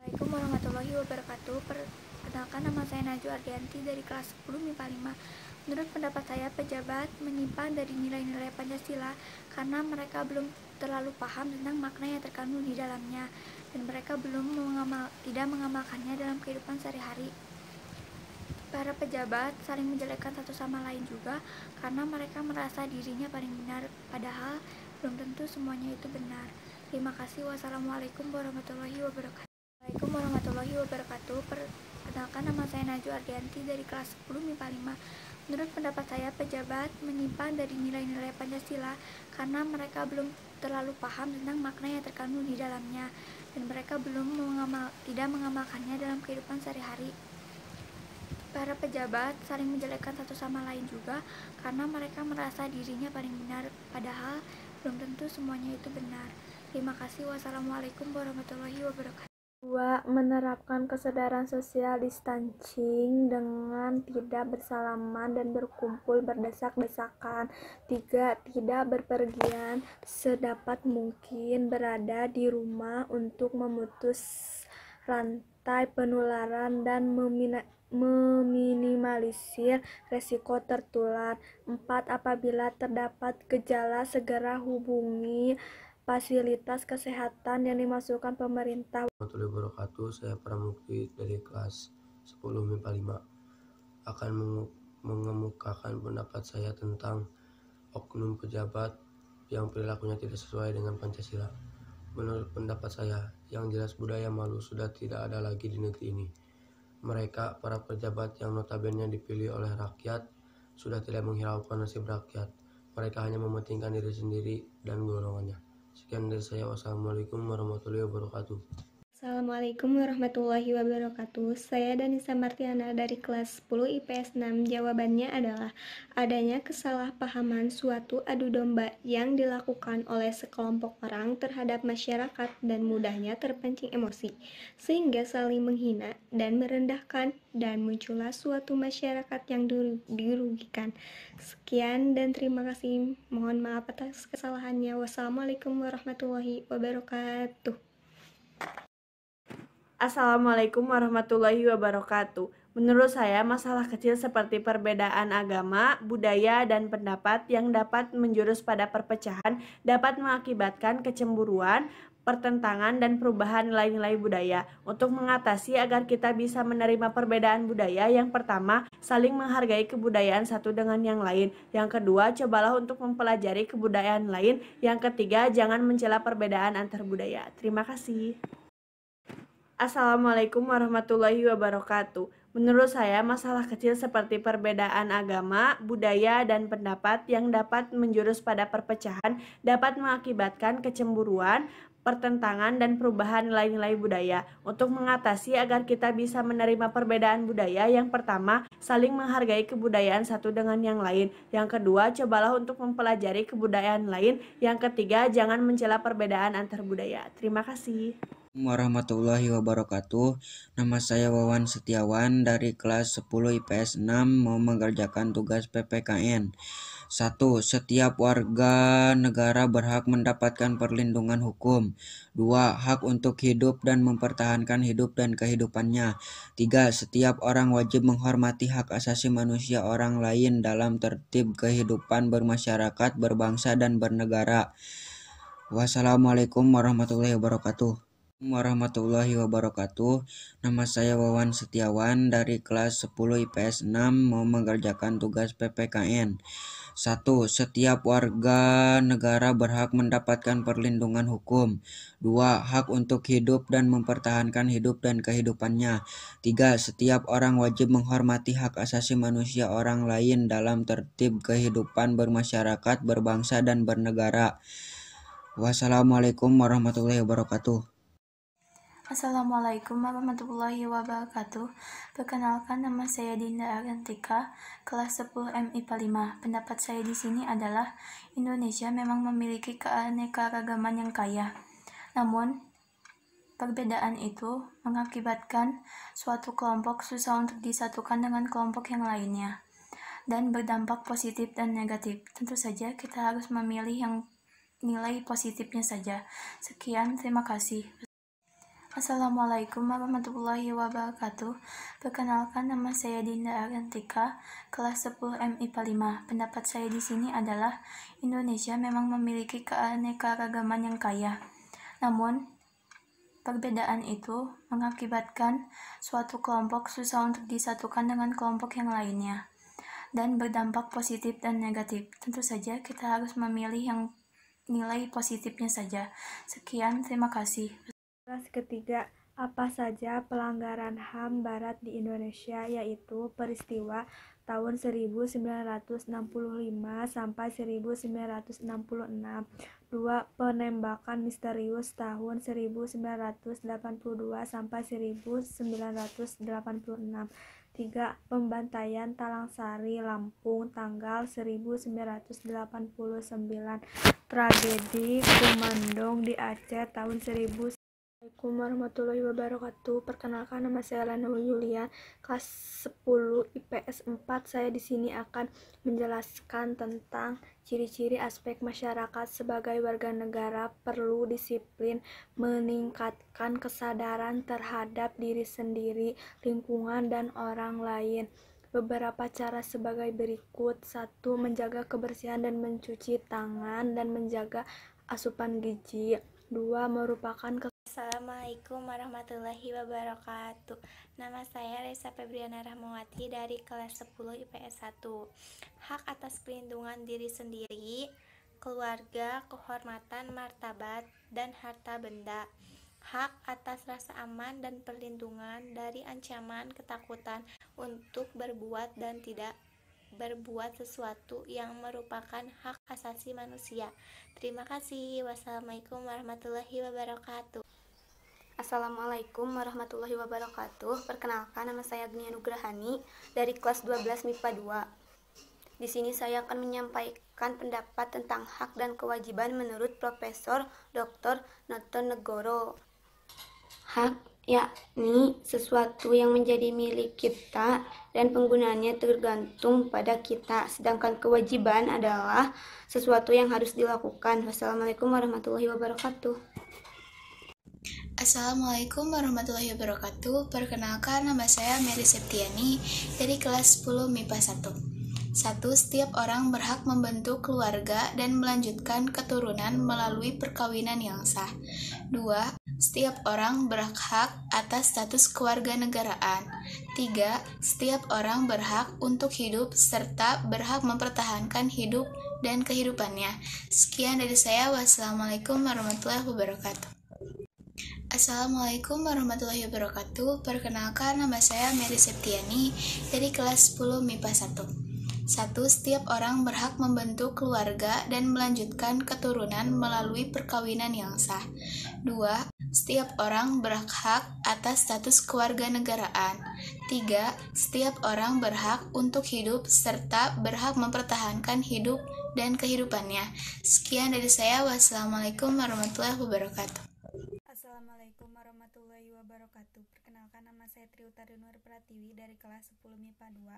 Assalamualaikum warahmatullahi wabarakatuh. Perkenalkan, nama saya Najwa Ardianti dari kelas 10 MIPA 5. Menurut pendapat saya, pejabat menyimpan dari nilai-nilai Pancasila karena mereka belum terlalu paham tentang makna yang terkandung di dalamnya dan mereka tidak mengamalkannya dalam kehidupan sehari-hari. Para pejabat saling menjelekkan satu sama lain juga karena mereka merasa dirinya paling benar, padahal belum tentu semuanya itu benar. Terima kasih. Wassalamualaikum warahmatullahi wabarakatuh. Assalamualaikum warahmatullahi wabarakatuh. Perkenalkan, nama saya Najwa Ardianti dari kelas 10 MIPA 5. Menurut pendapat saya, pejabat menyimpan dari nilai-nilai Pancasila karena mereka belum terlalu paham tentang makna yang terkandung di dalamnya dan mereka tidak mengamalkannya dalam kehidupan sehari-hari. Para pejabat saling menjelekkan satu sama lain juga karena mereka merasa dirinya paling benar, padahal belum tentu semuanya itu benar. Terima kasih. Wassalamualaikum warahmatullahi wabarakatuh. 2. Menerapkan kesadaran social distancing dengan tidak bersalaman dan berkumpul berdesak-desakan. 3. Tidak berpergian, sedapat mungkin berada di rumah untuk memutus rantai penularan dan meminimalisir resiko tertular. 4. Apabila terdapat gejala, segera hubungi fasilitas kesehatan yang dimasukkan pemerintah. Warahmatullahi wabarakatuh. Saya Pramukti dari kelas 10 MIPA 5 akan mengemukakan pendapat saya tentang oknum pejabat yang perilakunya tidak sesuai dengan Pancasila. Menurut pendapat saya, yang jelas budaya malu sudah tidak ada lagi di negeri ini. Mereka, para pejabat yang notabene dipilih oleh rakyat, sudah tidak menghiraukan nasib rakyat. Mereka hanya mementingkan diri sendiri dan golongannya. Sekian dari saya. Wassalamualaikum warahmatullahi wabarakatuh. Assalamualaikum warahmatullahi wabarakatuh. Saya Danisa Martiana dari kelas 10 IPS 6. Jawabannya adalah adanya kesalahpahaman suatu adu domba yang dilakukan oleh sekelompok orang terhadap masyarakat dan mudahnya terpancing emosi, sehingga saling menghina dan merendahkan dan muncullah suatu masyarakat yang dirugikan. Sekian dan terima kasih. Mohon maaf atas kesalahannya. Wassalamualaikum warahmatullahi wabarakatuh. Assalamualaikum warahmatullahi wabarakatuh. Menurut saya, masalah kecil seperti perbedaan agama, budaya, dan pendapat yang dapat menjurus pada perpecahan dapat mengakibatkan kecemburuan, pertentangan, dan perubahan nilai-nilai budaya. Untuk mengatasi agar kita bisa menerima perbedaan budaya, yang pertama, saling menghargai kebudayaan satu dengan yang lain. Yang kedua, cobalah untuk mempelajari kebudayaan lain. Yang ketiga, jangan mencela perbedaan antar budaya. Terima kasih. Assalamualaikum warahmatullahi wabarakatuh. Menurut saya, masalah kecil seperti perbedaan agama, budaya, dan pendapat yang dapat menjurus pada perpecahan dapat mengakibatkan kecemburuan, pertentangan, dan perubahan nilai-nilai budaya. Untuk mengatasi agar kita bisa menerima perbedaan budaya, yang pertama, saling menghargai kebudayaan satu dengan yang lain. Yang kedua, cobalah untuk mempelajari kebudayaan lain. Yang ketiga, jangan mencela perbedaan antar budaya. Terima kasih. Warahmatullahi wabarakatuh. Nama saya Wawan Setiawan dari kelas 10 IPS 6 mau mengerjakan tugas PPKN. 1. Setiap warga negara berhak mendapatkan perlindungan hukum. 2. Hak untuk hidup dan mempertahankan hidup dan kehidupannya. 3. Setiap orang wajib menghormati hak asasi manusia orang lain dalam tertib kehidupan bermasyarakat, berbangsa, dan bernegara. Wassalamualaikum warahmatullahi wabarakatuh. Warahmatullahi wabarakatuh. Nama saya Wawan Setiawan dari kelas 10 IPS 6 mau mengerjakan tugas PPKN. 1. Setiap warga negara berhak mendapatkan perlindungan hukum. 2. Hak untuk hidup dan mempertahankan hidup dan kehidupannya. 3. Setiap orang wajib menghormati hak asasi manusia orang lain dalam tertib kehidupan bermasyarakat, berbangsa, dan bernegara. Wassalamualaikum warahmatullahi wabarakatuh. Assalamualaikum warahmatullahi wabarakatuh. Perkenalkan, nama saya Dinda Arantika, kelas 10 MIPA 5. Pendapat saya di sini adalah Indonesia memang memiliki keanekaragaman yang kaya. Namun, perbedaan itu mengakibatkan suatu kelompok susah untuk disatukan dengan kelompok yang lainnya dan berdampak positif dan negatif. Tentu saja kita harus memilih yang nilai positifnya saja. Sekian, terima kasih. Assalamualaikum warahmatullahi wabarakatuh. Perkenalkan, nama saya Dinda Arantika, kelas 10 MIPA 5. Pendapat saya di sini adalah Indonesia memang memiliki keanekaragaman yang kaya. Namun, perbedaan itu mengakibatkan suatu kelompok susah untuk disatukan dengan kelompok yang lainnya dan berdampak positif dan negatif. Tentu saja kita harus memilih yang nilai positifnya saja. Sekian, terima kasih. Kelas ketiga, apa saja pelanggaran HAM Barat di Indonesia, yaitu peristiwa tahun 1965 sampai 1966. 2. Penembakan misterius tahun 1982 sampai 1986. 3. Pembantaian Talangsari, Lampung, tanggal 1989. Tragedi Kumandong di Aceh tahun 1900. Assalamualaikum warahmatullahi wabarakatuh. Perkenalkan, nama saya Lana Yulia, kelas 10 IPS 4. Saya di sini akan menjelaskan tentang ciri-ciri aspek masyarakat sebagai warga negara perlu disiplin, meningkatkan kesadaran terhadap diri sendiri, lingkungan, dan orang lain. Beberapa cara sebagai berikut. 1. Menjaga kebersihan dan mencuci tangan dan menjaga asupan gizi. 2. Merupakan Assalamualaikum warahmatullahi wabarakatuh. Nama saya Reza Febriana Rahmawati dari kelas 10 IPS 1. Hak atas perlindungan diri sendiri, keluarga, kehormatan, martabat, dan harta benda. Hak atas rasa aman dan perlindungan dari ancaman, ketakutan untuk berbuat dan tidak berbuat sesuatu yang merupakan hak asasi manusia. Terima kasih. Wassalamualaikum warahmatullahi wabarakatuh. Assalamualaikum warahmatullahi wabarakatuh. Perkenalkan, nama saya Agnia Nugrahani dari kelas 12 MIPA 2. Di sini saya akan menyampaikan pendapat tentang hak dan kewajiban menurut Profesor Dr. Noto Negoro. Hak yakni sesuatu yang menjadi milik kita dan penggunaannya tergantung pada kita, sedangkan kewajiban adalah sesuatu yang harus dilakukan. Wassalamualaikum warahmatullahi wabarakatuh. Assalamualaikum warahmatullahi wabarakatuh. Perkenalkan, nama saya Mary Septiani dari kelas 10 MIPA 1. 1. Setiap orang berhak membentuk keluarga dan melanjutkan keturunan melalui perkawinan yang sah. 2. Setiap orang berhak atas status kewarganegaraan. 3. Setiap orang berhak untuk hidup serta berhak mempertahankan hidup dan kehidupannya. Sekian dari saya. Wassalamualaikum warahmatullahi wabarakatuh. Assalamualaikum warahmatullahi wabarakatuh. Perkenalkan, nama saya Mary Septiani dari kelas 10 MIPA 1. 1. Setiap orang berhak membentuk keluarga dan melanjutkan keturunan melalui perkawinan yang sah. 2. Setiap orang berhak atas status kewarganegaraan. 3. Setiap orang berhak untuk hidup serta berhak mempertahankan hidup dan kehidupannya. Sekian dari saya. Wassalamualaikum warahmatullahi wabarakatuh. Assalamualaikum warahmatullahi wabarakatuh. Perkenalkan, nama saya Triutari Nur Pratiwi dari kelas 10 MIPA 2.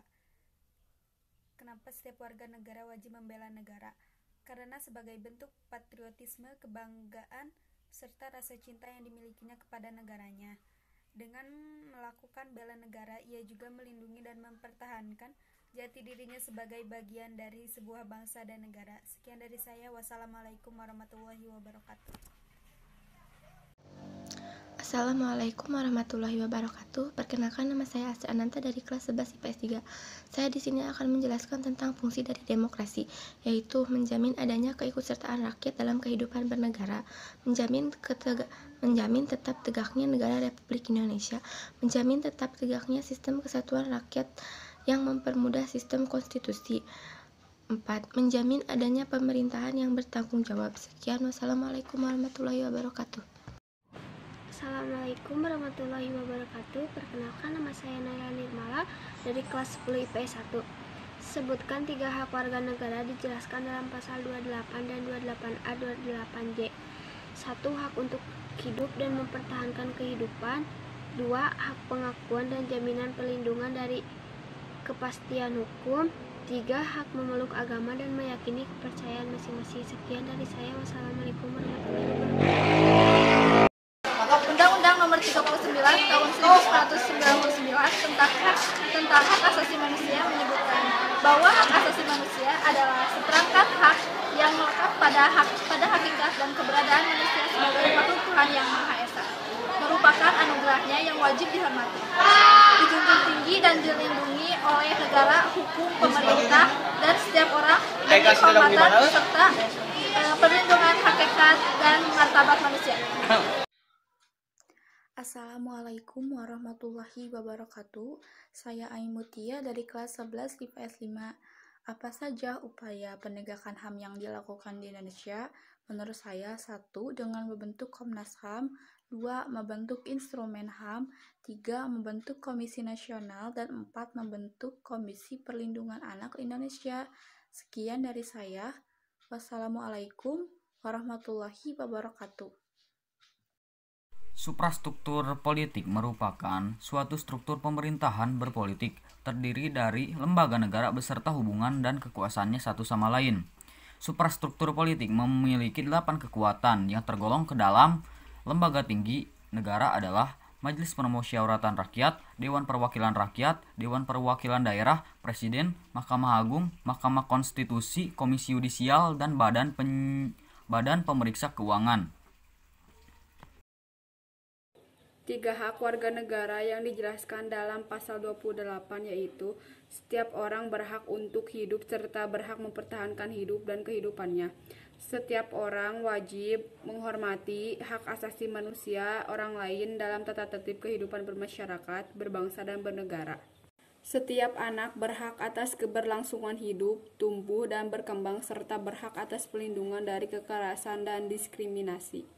Kenapa setiap warga negara wajib membela negara? Karena sebagai bentuk patriotisme, kebanggaan, serta rasa cinta yang dimilikinya kepada negaranya. Dengan melakukan bela negara, ia juga melindungi dan mempertahankan jati dirinya sebagai bagian dari sebuah bangsa dan negara. Sekian dari saya. Wassalamualaikum warahmatullahi wabarakatuh. Assalamualaikum warahmatullahi wabarakatuh. Perkenalkan, nama saya Asri Ananta dari kelas 11 IPS 3. Saya di sini akan menjelaskan tentang fungsi dari demokrasi, yaitu menjamin adanya keikutsertaan rakyat dalam kehidupan bernegara, menjamin tetap tegaknya negara Republik Indonesia, menjamin tetap tegaknya sistem kesatuan rakyat yang mempermudah sistem konstitusi. 4. Menjamin adanya pemerintahan yang bertanggung jawab. Sekian, wassalamualaikum warahmatullahi wabarakatuh. Assalamualaikum warahmatullahi wabarakatuh. Perkenalkan, nama saya Naila Nirmala dari kelas 10 IPS 1. Sebutkan 3 hak warga negara dijelaskan dalam pasal 28 dan 28A 28J. 1. Hak untuk hidup dan mempertahankan kehidupan. 2. Hak pengakuan dan jaminan perlindungan dari kepastian hukum. 3. Hak memeluk agama dan meyakini kepercayaan masing-masing. Sekian dari saya. Wassalamualaikum warahmatullahi wabarakatuh. Undang-Undang Nomor 39 Tahun 1999 tentang hak asasi manusia menyebutkan bahwa hak asasi manusia adalah seperangkat hak yang melekat pada hakikat dan keberadaan manusia sebagai makhluk Tuhan yang Maha Esa, merupakan anugerahnya yang wajib dihormati, dijunjung tinggi dan dilindungi oleh negara, hukum, pemerintah, dan setiap orang demi kehormatan serta perlindungan hakikat dan martabat manusia. Assalamualaikum warahmatullahi wabarakatuh. Saya Aimutia dari kelas 11 IPS 5. Apa saja upaya penegakan HAM yang dilakukan di Indonesia? Menurut saya, 1. Dengan membentuk Komnas HAM, 2. Membentuk instrumen HAM, 3. Membentuk Komisi Nasional, dan 4. Membentuk Komisi Perlindungan Anak Indonesia. Sekian dari saya. Wassalamualaikum warahmatullahi wabarakatuh. Suprastruktur politik merupakan suatu struktur pemerintahan berpolitik terdiri dari lembaga negara beserta hubungan dan kekuasaannya satu sama lain. Suprastruktur politik memiliki 8 kekuatan yang tergolong ke dalam lembaga tinggi negara adalah Majelis Permusyawaratan Rakyat, Dewan Perwakilan Rakyat, Dewan Perwakilan Daerah, Presiden, Mahkamah Agung, Mahkamah Konstitusi, Komisi Yudisial, dan Badan Pemeriksa Keuangan. 3 hak warga negara yang dijelaskan dalam pasal 28 yaitu setiap orang berhak untuk hidup serta berhak mempertahankan hidup dan kehidupannya. Setiap orang wajib menghormati hak asasi manusia orang lain dalam tata tertib kehidupan bermasyarakat, berbangsa dan bernegara. Setiap anak berhak atas keberlangsungan hidup, tumbuh dan berkembang serta berhak atas pelindungan dari kekerasan dan diskriminasi.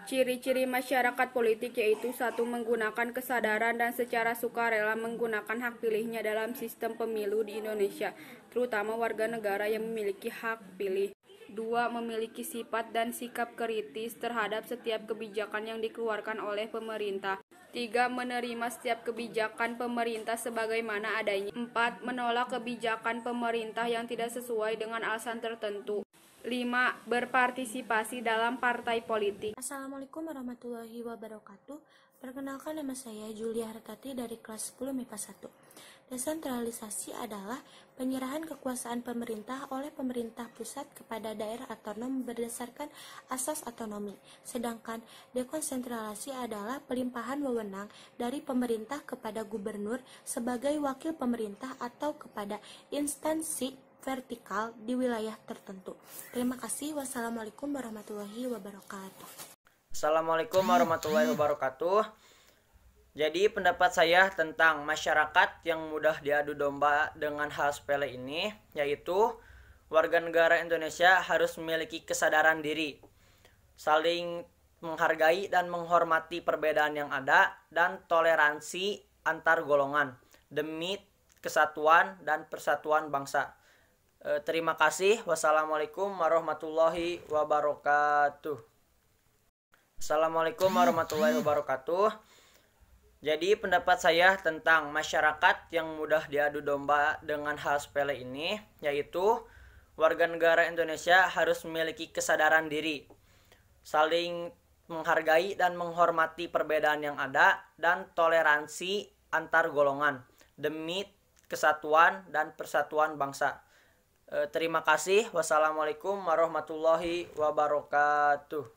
Ciri-ciri masyarakat politik yaitu 1. Menggunakan kesadaran dan secara sukarela menggunakan hak pilihnya dalam sistem pemilu di Indonesia, terutama warga negara yang memiliki hak pilih. 2. Memiliki sifat dan sikap kritis terhadap setiap kebijakan yang dikeluarkan oleh pemerintah. 3. Menerima setiap kebijakan pemerintah sebagaimana adanya. 4. Menolak kebijakan pemerintah yang tidak sesuai dengan alasan tertentu. 5. Berpartisipasi dalam partai politik. Assalamualaikum warahmatullahi wabarakatuh. Perkenalkan, nama saya Julia Hartati dari kelas 10 MIPA 1. Desentralisasi adalah penyerahan kekuasaan pemerintah oleh pemerintah pusat kepada daerah otonom berdasarkan asas otonomi. Sedangkan dekonsentrasi adalah pelimpahan wewenang dari pemerintah kepada gubernur sebagai wakil pemerintah atau kepada instansi vertikal di wilayah tertentu. Terima kasih. Wassalamualaikum warahmatullahi wabarakatuh. Assalamualaikum warahmatullahi wabarakatuh. Jadi pendapat saya tentang masyarakat yang mudah diadu domba dengan hal sepele ini, yaitu warga negara Indonesia harus memiliki kesadaran diri, saling menghargai dan menghormati perbedaan yang ada, dan toleransi antar golongan demi kesatuan dan persatuan bangsa. Terima kasih. Wassalamualaikum warahmatullahi wabarakatuh. Assalamualaikum warahmatullahi wabarakatuh. Jadi pendapat saya tentang masyarakat yang mudah diadu domba dengan hal sepele ini, yaitu warga negara Indonesia harus memiliki kesadaran diri, saling menghargai dan menghormati perbedaan yang ada, dan toleransi antar golongan demi kesatuan dan persatuan bangsa. Terima kasih. Wassalamualaikum warahmatullahi wabarakatuh.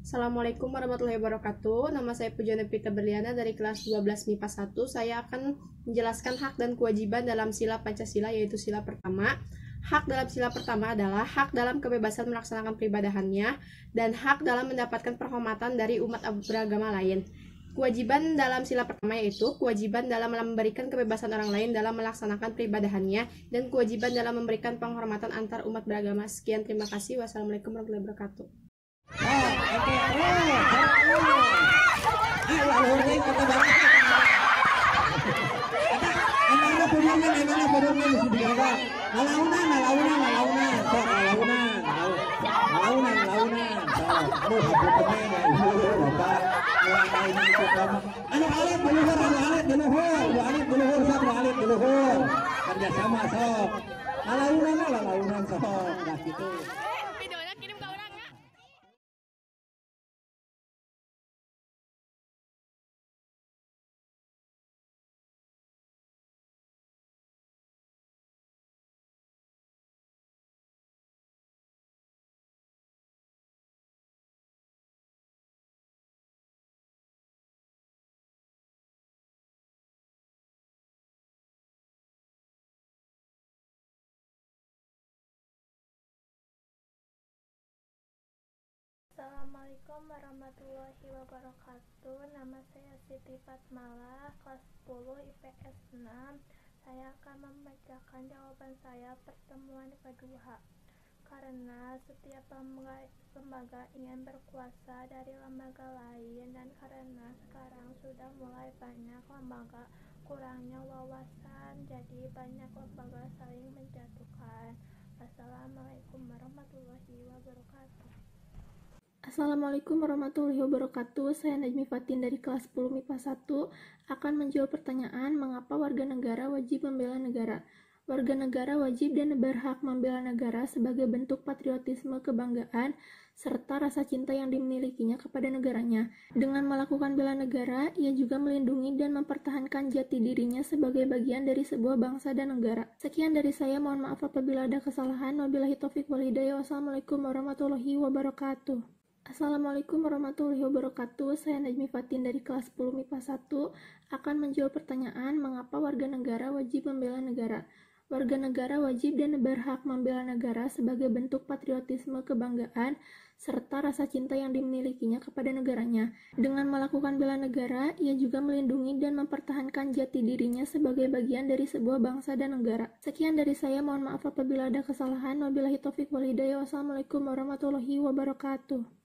Assalamualaikum warahmatullahi wabarakatuh. Nama saya Pujana Pita Berliana dari kelas 12 MIPA 1. Saya akan menjelaskan hak dan kewajiban dalam sila Pancasila, yaitu sila pertama. Hak dalam sila pertama adalah hak dalam kebebasan melaksanakan peribadahannya dan hak dalam mendapatkan penghormatan dari umat beragama lain. Kewajiban dalam sila pertama yaitu kewajiban dalam memberikan kebebasan orang lain dalam melaksanakan peribadahannya dan kewajiban dalam memberikan penghormatan antar umat beragama. Sekian, terima kasih. Wassalamualaikum warahmatullahi wabarakatuh. Kerjasama sok. Lalaunan sok. Nah gitu. Assalamualaikum warahmatullahi wabarakatuh. Nama saya Siti Fatmala, kelas 10 IPS 6. Saya akan membacakan jawaban saya pertemuan kedua. Karena setiap lembaga ingin berkuasa dari lembaga lain, dan karena sekarang sudah mulai banyak lembaga kurangnya wawasan, jadi banyak lembaga saling menjatuhkan. Assalamualaikum warahmatullahi wabarakatuh. Assalamualaikum warahmatullahi wabarakatuh. Saya Najmi Fatin dari kelas 10 MIPA 1 akan menjawab pertanyaan mengapa warga negara wajib membela negara. Warga negara wajib dan berhak membela negara sebagai bentuk patriotisme, kebanggaan, serta rasa cinta yang dimilikinya kepada negaranya. Dengan melakukan bela negara, ia juga melindungi dan mempertahankan jati dirinya sebagai bagian dari sebuah bangsa dan negara. Sekian dari saya, mohon maaf apabila ada kesalahan. Wabillahi taufiq wal hidayah. Wassalamualaikum warahmatullahi wabarakatuh. Assalamualaikum warahmatullahi wabarakatuh. Saya Najmi Fatin dari kelas 10 MIPA 1 akan menjawab pertanyaan mengapa warga negara wajib membela negara. Warga negara wajib dan berhak membela negara sebagai bentuk patriotisme, kebanggaan, serta rasa cinta yang dimilikinya kepada negaranya. Dengan melakukan bela negara, ia juga melindungi dan mempertahankan jati dirinya sebagai bagian dari sebuah bangsa dan negara. Sekian dari saya, mohon maaf apabila ada kesalahan. Wabillahi taufiq wal hidayah. Wassalamualaikum warahmatullahi wabarakatuh.